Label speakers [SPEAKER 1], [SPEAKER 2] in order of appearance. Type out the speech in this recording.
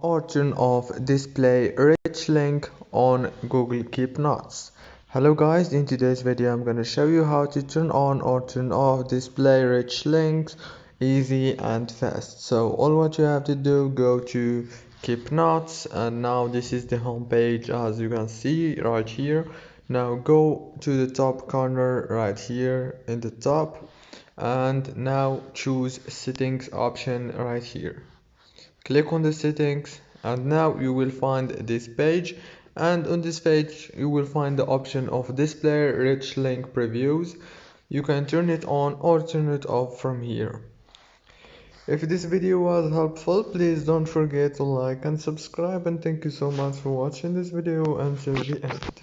[SPEAKER 1] or turn off display rich link on Google Keep Notes. Hello guys, in today's video I'm going to show you how to turn on or turn off display rich links easy and fast. So all what you have to do, go to Keep Notes, and now this is the home page as you can see right here. Now go to the top corner right here in the top, and now choose settings option right here. Click on the settings, and now you will find this page, and on this page you will find the option of display rich link previews. You can turn it on or turn it off from here. If this video was helpful, please don't forget to like and subscribe, and thank you so much for watching this video until the end.